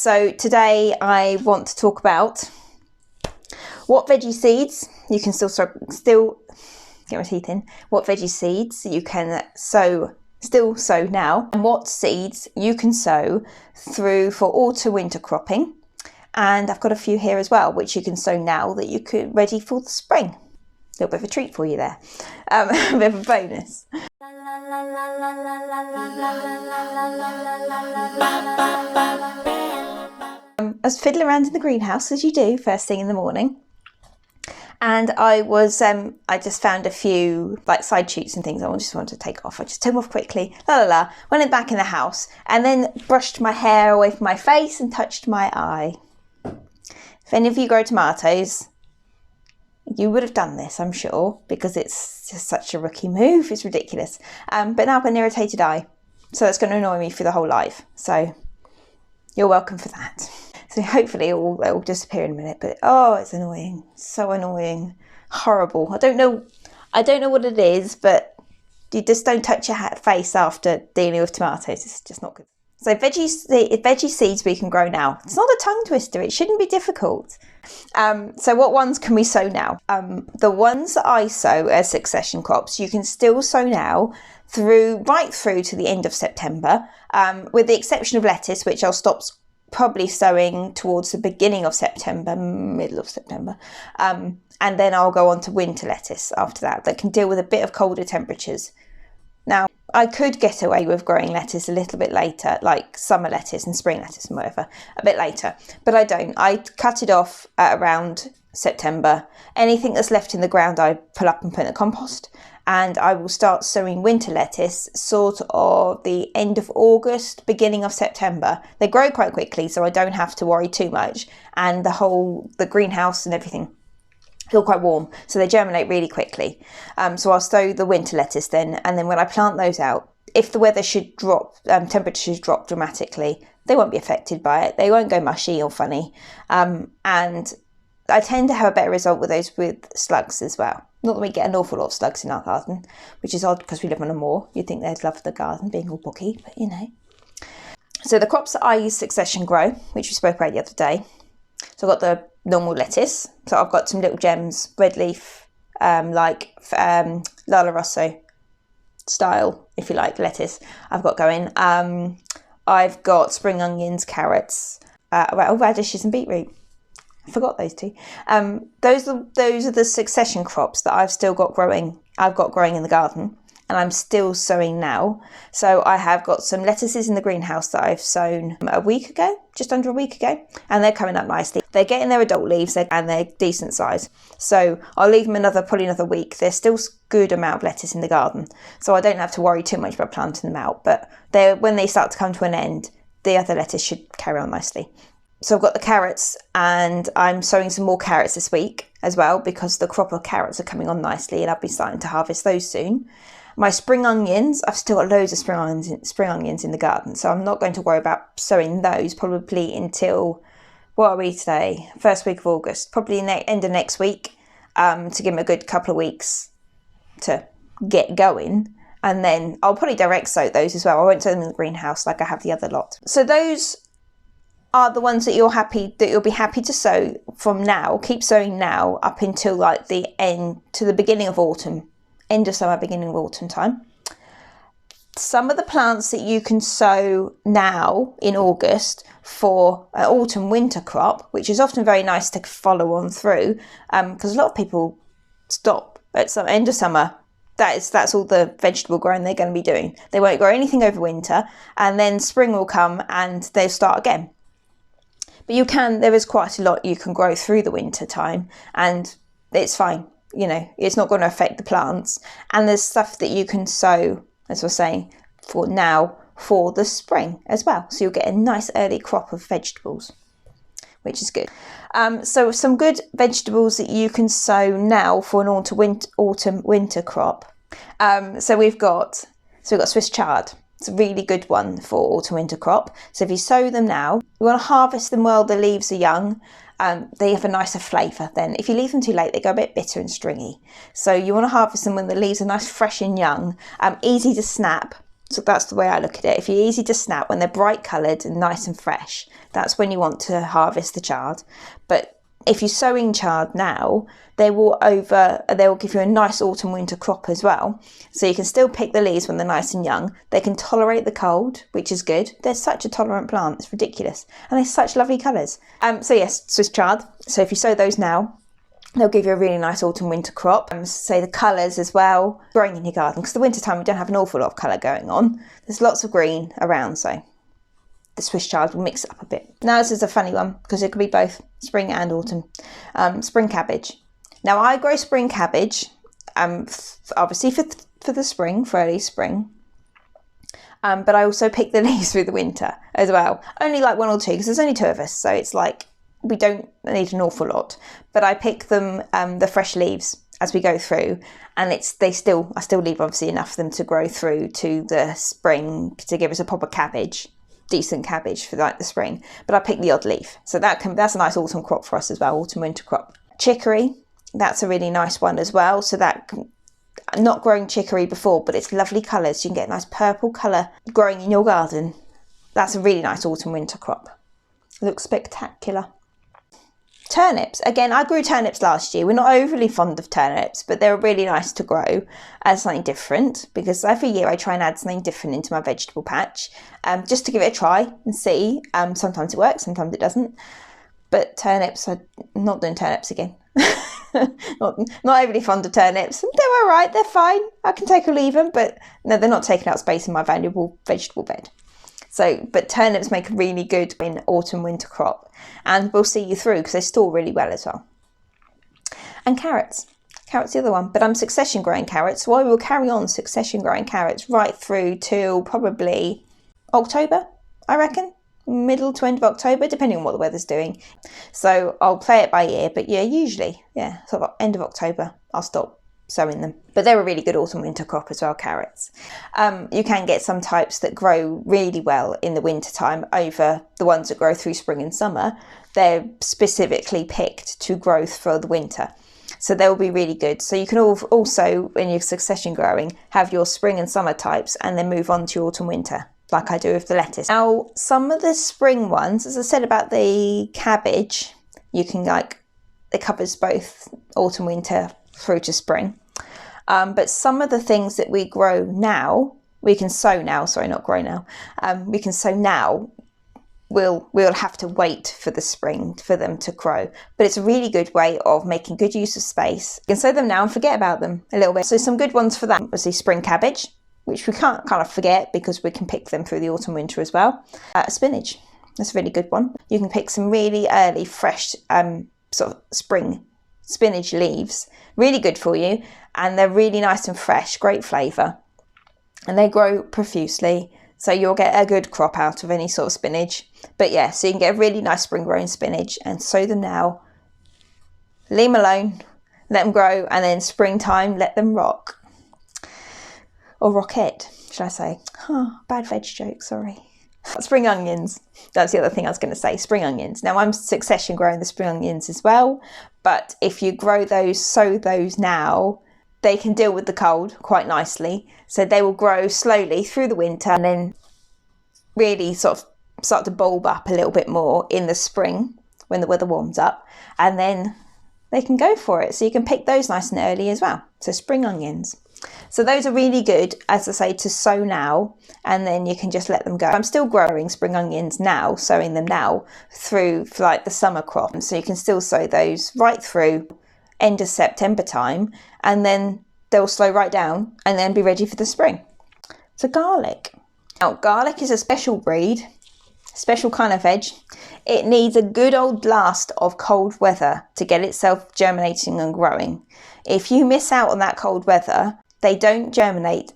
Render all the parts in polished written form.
So today I want to talk about what veggie seeds you can still get my teeth in. What veggie seeds you can still sow now, and what seeds you can sow through for autumn winter cropping. And I've got a few here as well, which you can sow now that you could ready for the spring. A little bit of a treat for you there, a bit of a bonus. I was fiddling around in the greenhouse, as you do first thing in the morning, and I just found a few like side shoots and things I just wanted to take off. I just took them off quickly, went back in the house, and then brushed my hair away from my face and touched my eye. If any of you grow tomatoes, you would have done this, I'm sure, because it's just such a rookie move. It's ridiculous. But now I've got an irritated eye, so it's going to annoy me for the whole life. So you're welcome for that. So hopefully it will disappear in a minute. But oh, it's annoying. So annoying. Horrible. I don't know what it is, but you just don't touch your face after dealing with tomatoes. It's just not good. So veggie seeds we can grow now. It's not a tongue twister. It shouldn't be difficult. So what ones can we sow now? The ones that I sow as succession crops, you can still sow now right through to the end of September, with the exception of lettuce, which I'll stop probably sowing towards the beginning of September, middle of September. And then I'll go on to winter lettuce after that can deal with a bit of colder temperatures. Now, I could get away with growing lettuce a little bit later, like summer lettuce and spring lettuce and whatever, a bit later, but I don't. I cut it off at around September. Anything that's left in the ground I pull up and put in the compost, and I will start sowing winter lettuce sort of the end of August, beginning of September. They grow quite quickly, so I don't have to worry too much, and the greenhouse and everything feel quite warm, so they germinate really quickly. So I'll sow the winter lettuce then, and then when I plant those out, if the weather should drop, temperatures drop dramatically, they won't be affected by it. They won't go mushy or funny. And I tend to have a better result with those with slugs as well. Not that we get an awful lot of slugs in our garden, which is odd because we live on a moor. You'd think they'd love the garden being all boggy, but you know. So the crops that I use succession grow, which we spoke about the other day. So I've got the normal lettuce. So I've got some little gems, red leaf, like Lala Rosso style, if you like, lettuce I've got going. I've got spring onions, carrots, radishes and beetroot. I forgot those two. Those are the succession crops that I've still got growing. I've got growing in the garden, and I'm still sowing now. So I have got some lettuces in the greenhouse that I've sown just under a week ago, and they're coming up nicely. They're getting their adult leaves and they're decent size. So I'll leave them probably another week. There's still a good amount of lettuce in the garden, so I don't have to worry too much about planting them out. But when they start to come to an end, the other lettuce should carry on nicely. So I've got the carrots, and I'm sowing some more carrots this week as well, because the crop of carrots are coming on nicely, and I'll be starting to harvest those soon. My spring onions, I've still got loads of spring onions in the garden, so I'm not going to worry about sowing those probably until, what are we today? First week of August, probably end of next week, to give them a good couple of weeks to get going. And then I'll probably direct sow those as well. I won't sow them in the greenhouse like I have the other lot. So those are the ones that you'll be happy to sow from now. Keep sowing now up until like the end, to the beginning of autumn. End of summer, beginning of autumn time. Some of the plants that you can sow now in August for an autumn winter crop, which is often very nice to follow on through, because a lot of people stop at some end of summer. That's all the vegetable growing they're going to be doing. They won't grow anything over winter, and then spring will come and they'll start again. But there is quite a lot you can grow through the winter time, and it's fine. You know, it's not going to affect the plants. And there's stuff that you can sow, as we're saying, for now for the spring as well. So you'll get a nice early crop of vegetables, which is good. So some good vegetables that you can sow now for an autumn winter crop. So we've got Swiss chard. It's a really good one for autumn winter crop. So if you sow them now, you want to harvest them while the leaves are young. They have a nicer flavour then. If you leave them too late, they go a bit bitter and stringy. So you want to harvest them when the leaves are nice, fresh and young, easy to snap, So that's the way I look at it. If you're easy to snap, when they're bright coloured and nice and fresh, that's when you want to harvest the chard. But if you're sowing chard now, they will give you a nice autumn winter crop as well. So you can still pick the leaves when they're nice and young. They can tolerate the cold, which is good. They're such a tolerant plant, it's ridiculous. And they're such lovely colours. So yes, Swiss chard. So if you sow those now, they'll give you a really nice autumn winter crop. Say the colours as well, growing in your garden, because the winter time we don't have an awful lot of colour going on. There's lots of green around, so the Swiss chard will mix it up a bit. Now this is a funny one because it could be both spring and autumn. Spring cabbage. Now I grow spring cabbage, obviously for the spring, for early spring. But I also pick the leaves through the winter as well. Only like 1 or 2 because there's only 2 of us, so it's like we don't need an awful lot. But I pick them, the fresh leaves as we go through, and I still leave obviously enough for them to grow through to the spring to give us a proper cabbage. Decent cabbage for like the spring, but I pick the odd leaf, so that's a nice autumn crop for us as well, autumn winter crop. Chicory, that's a really nice one as well. So that, I'm not growing chicory before, but it's lovely colours. You can get a nice purple colour growing in your garden. That's a really nice autumn winter crop. It looks spectacular. Turnips. Again, I grew turnips last year. We're not overly fond of turnips, but they're really nice to grow as something different, because every year I try and add something different into my vegetable patch, just to give it a try and see. Sometimes it works, sometimes it doesn't. But turnips, I'm not doing turnips again. not overly fond of turnips. They're all right, they're fine. I can take or leave them, but no, they're not taking out space in my valuable vegetable bed. So, but turnips make a really good autumn winter crop, and we'll see you through because they store really well as well. And carrots. Carrots the other one, but I'm succession growing carrots, so I will carry on succession growing carrots right through till probably October, I reckon. Middle to end of October, depending on what the weather's doing. So I'll play it by ear, but yeah, usually, sort of end of October, I'll stop sowing them. But they're a really good autumn winter crop as well, carrots. You can get some types that grow really well in the winter time over the ones that grow through spring and summer. They're specifically picked to grow for the winter, so they'll be really good. So you can also, when you're succession growing, have your spring and summer types and then move on to your autumn winter, like I do with the lettuce. Now, some of the spring ones, as I said about the cabbage, you can it covers both autumn, winter through to spring. But some of the things that we grow now, we can sow now, sorry, not grow now. We can sow now, we'll have to wait for the spring for them to grow. But it's a really good way of making good use of space. You can sow them now and forget about them a little bit. So some good ones for that, obviously spring cabbage, which we can't kind of forget because we can pick them through the autumn, winter as well. Spinach, that's a really good one. You can pick some really early, fresh, sort of spring spinach leaves, really good for you, and they're really nice and fresh, great flavour, and they grow profusely, so you'll get a good crop out of any sort of spinach. But yeah, so you can get a really nice spring growing spinach and sow them now, leave them alone, let them grow, and then springtime let them rock, or rocket should I say. Bad veg joke, sorry. Spring onions, that's the other thing I was going to say, spring onions. Now I'm succession growing the spring onions as well, but if you grow those, sow those now, they can deal with the cold quite nicely. So they will grow slowly through the winter and then really sort of start to bulb up a little bit more in the spring when the weather warms up, and then they can go for it. So you can pick those nice and early as well. So spring onions. So those are really good, as I say, to sow now, and then you can just let them go. I'm still growing spring onions now, sowing them now through for like the summer crop. So you can still sow those right through end of September time, and then they'll slow right down and then be ready for the spring. So garlic. Now, garlic is a special breed, special kind of veg. It needs a good old blast of cold weather to get itself germinating and growing. If you miss out on that cold weather, they don't germinate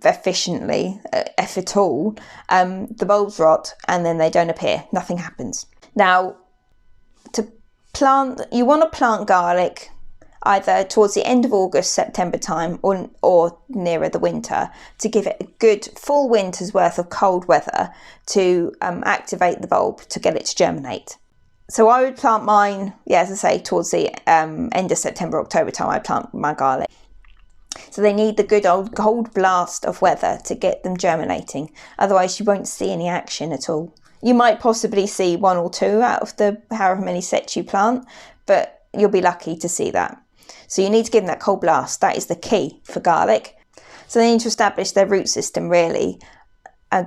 efficiently, if at all. The bulbs rot and then they don't appear. Nothing happens. Now, to plant, you want to plant garlic either towards the end of August, September time, or nearer the winter, to give it a good full winter's worth of cold weather to activate the bulb to get it to germinate. So I would plant mine, as I say, towards the end of September, October time, I plant my garlic. So So they need the good old cold blast of weather to get them germinating. Otherwise you won't see any action at all. You might possibly see 1 or 2 out of the however many sets you plant, but you'll be lucky to see that. So you need to give them that cold blast. That is the key for garlic. So they need to establish their root system really,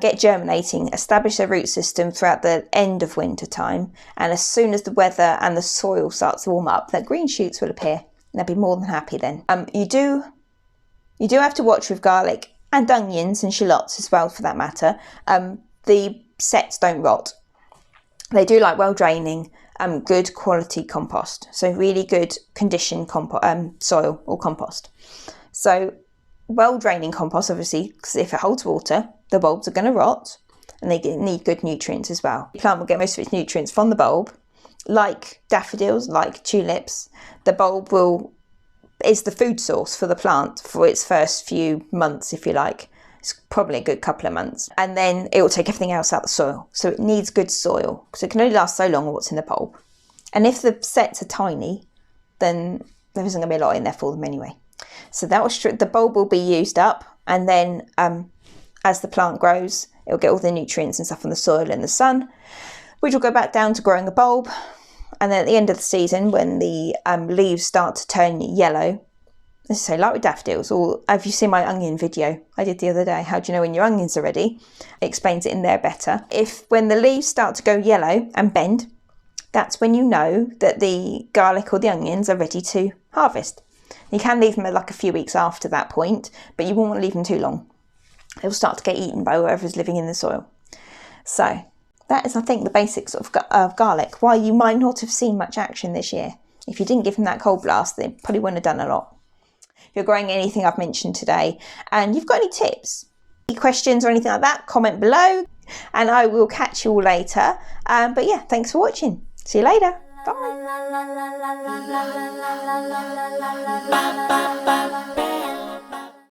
get germinating, establish their root system throughout the end of winter time. And as soon as the weather and the soil starts to warm up, their green shoots will appear. And they'll be more than happy then. You do have to watch with garlic and onions and shallots as well for that matter. The sets don't rot. They do like well draining, good quality compost. So really good conditioned soil or compost. So well draining compost, obviously, because if it holds water, the bulbs are going to rot and they need good nutrients as well. The plant will get most of its nutrients from the bulb. Like daffodils, like tulips, the bulb is the food source for the plant for its first few months, if you like. It's probably a good couple of months. And then it will take everything else out of the soil. So it needs good soil because it can only last so long on what's in the bulb. And if the sets are tiny, then there isn't going to be a lot in there for them anyway. So that will the bulb will be used up, and then as the plant grows, it will get all the nutrients and stuff from the soil and the sun, which will go back down to growing a bulb. And then at the end of the season, when the leaves start to turn yellow, let's say like with daffodils, or have you seen my onion video I did the other day? How do you know when your onions are ready? It explains it in there better. When the leaves start to go yellow and bend, that's when you know that the garlic or the onions are ready to harvest. You can leave them like a few weeks after that point, but you won't want to leave them too long. They'll start to get eaten by whatever's living in the soil. So that is, I think, the basics of garlic. Why you might not have seen much action this year. If you didn't give them that cold blast, they probably wouldn't have done a lot. If you're growing anything I've mentioned today and you've got any tips, any questions or anything like that, comment below and I will catch you all later. But yeah, thanks for watching. See you later. Bye.